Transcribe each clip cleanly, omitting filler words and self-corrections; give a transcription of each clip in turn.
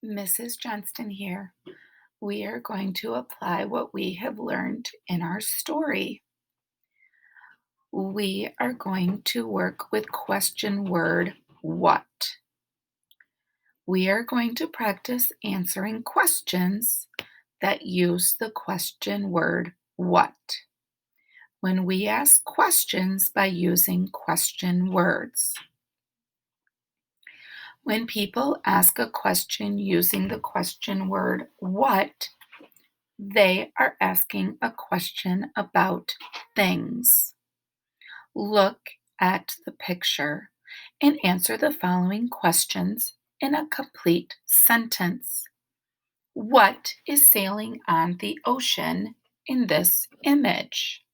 Mrs. Johnston here. We are going to apply what we have learned in our story. We are going to work with question word what. We are going to practice answering questions that use the question word what. When we ask questions by using question words. When people ask a question using the question word what, they are asking a question about things. Look at the picture and answer the following questions in a complete sentence. What is sailing on the ocean in this image?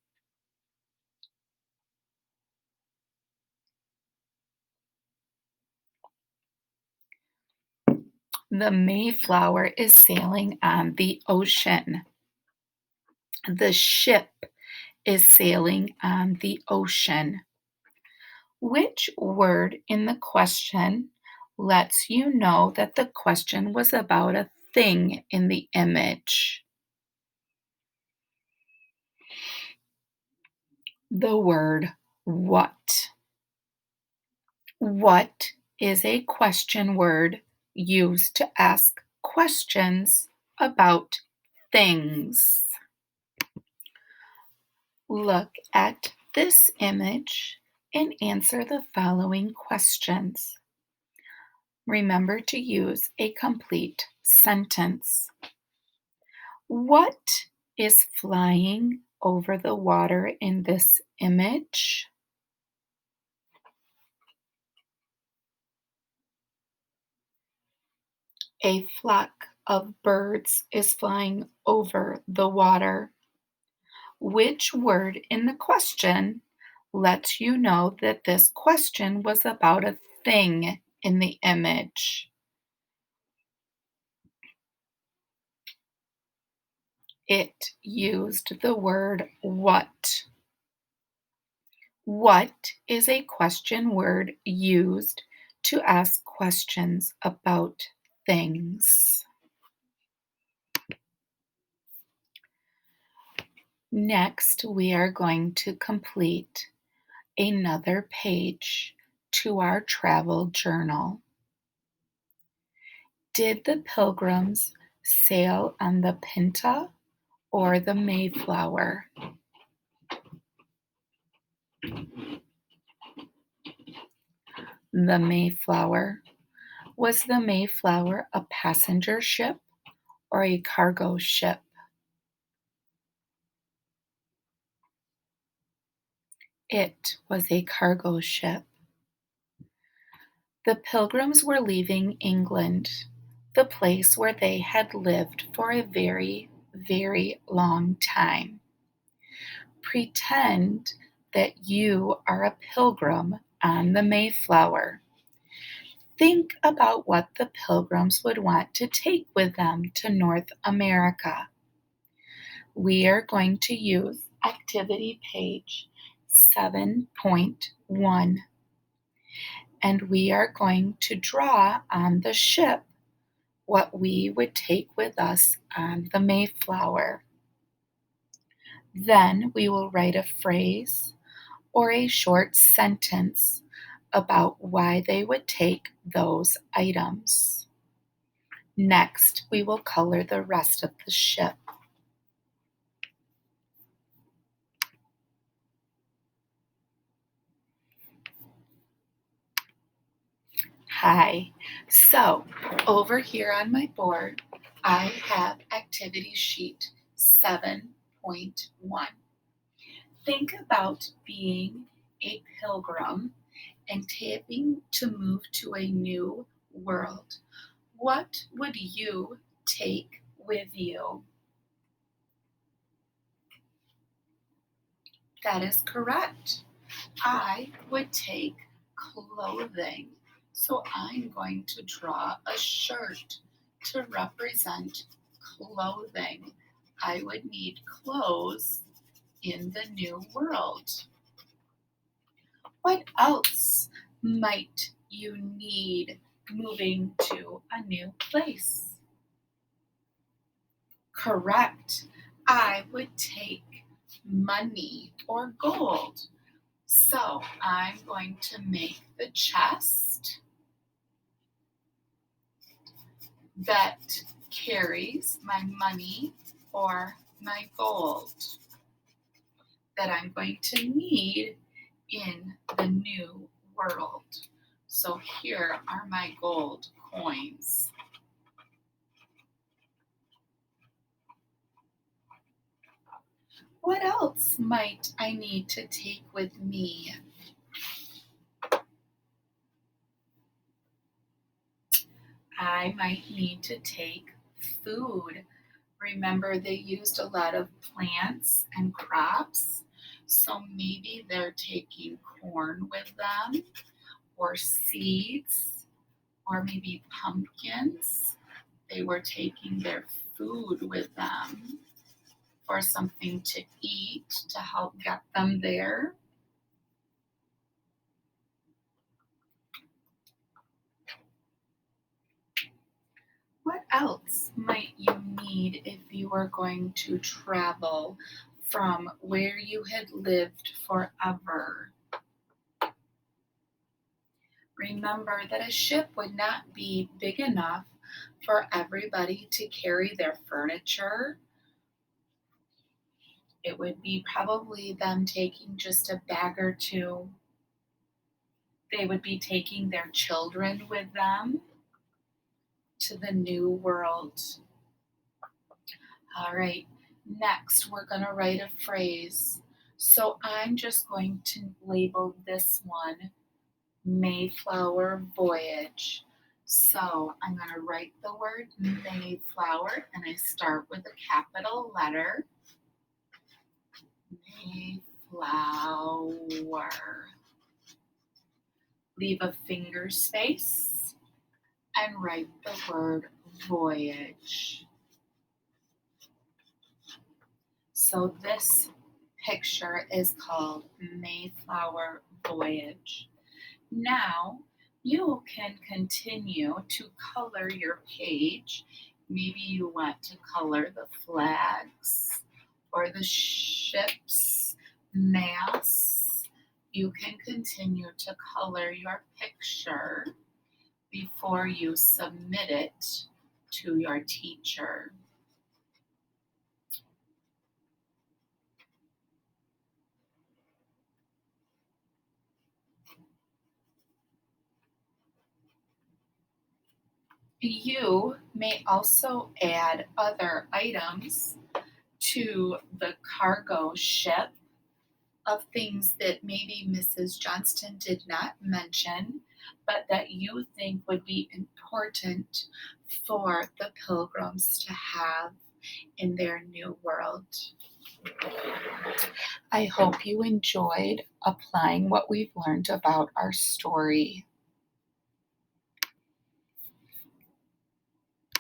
The Mayflower is sailing on the ocean. The ship is sailing on the ocean. Which word in the question lets you know that the question was about a thing in the image? The word what. What is a question word used to ask questions about things? Look at this image and answer the following questions. Remember to use a complete sentence. What is flying over the water in this image? A flock of birds is flying over the water. Which word in the question lets you know that this question was about a thing in the image? It used the word what. What is a question word used to ask questions about things? Next, we are going to complete another page to our travel journal. Did the Pilgrims sail on the Pinta or the Mayflower? The Mayflower. Was the Mayflower a passenger ship or a cargo ship? It was a cargo ship. The Pilgrims were leaving England, the place where they had lived for a very, very long time. Pretend that you are a pilgrim on the Mayflower. Think about what the Pilgrims would want to take with them to North America. We are going to use activity page 7.1, and we are going to draw on the ship what we would take with us on the Mayflower. Then we will write a phrase or a short sentence about why they would take those items. Next, we will color the rest of the ship. Hi. So, over here on my board, I have activity sheet 7.1. Think about being a pilgrim and having to move to a new world. What would you take with you? That is correct. I would take clothing. So I'm going to draw a shirt to represent clothing. I would need clothes in the new world. What else might you need moving to a new place. Correct. I would take money or gold. So I'm going to make the chest that carries my money or my gold that I'm going to need in the new world. So here are my gold coins. What else might I need to take with me? I might need to take food. Remember, they used a lot of plants and crops, so maybe they're taking corn with them, or seeds, or maybe pumpkins. They were taking their food with them for something to eat to help get them there. What else might you need if you were going to travel from where you had lived forever? Remember that a ship would not be big enough for everybody to carry their furniture. It would be probably them taking just a bag or two. They would be taking their children with them to the new world. All right, next we're going to write a phrase. So I'm just going to label this one Mayflower Voyage. So I'm going to write the word Mayflower and I start with a capital letter. Mayflower. Leave a finger space and write the word voyage. So this picture is called Mayflower Voyage. Now you can continue to color your page. Maybe you want to color the flags or the ship's masts. You can continue to color your picture before you submit it to your teacher. You may also add other items to the cargo ship of things that maybe Mrs. Johnston did not mention, but that you think would be important for the pilgrims to have in their new world. I hope you enjoyed applying what we've learned about our story.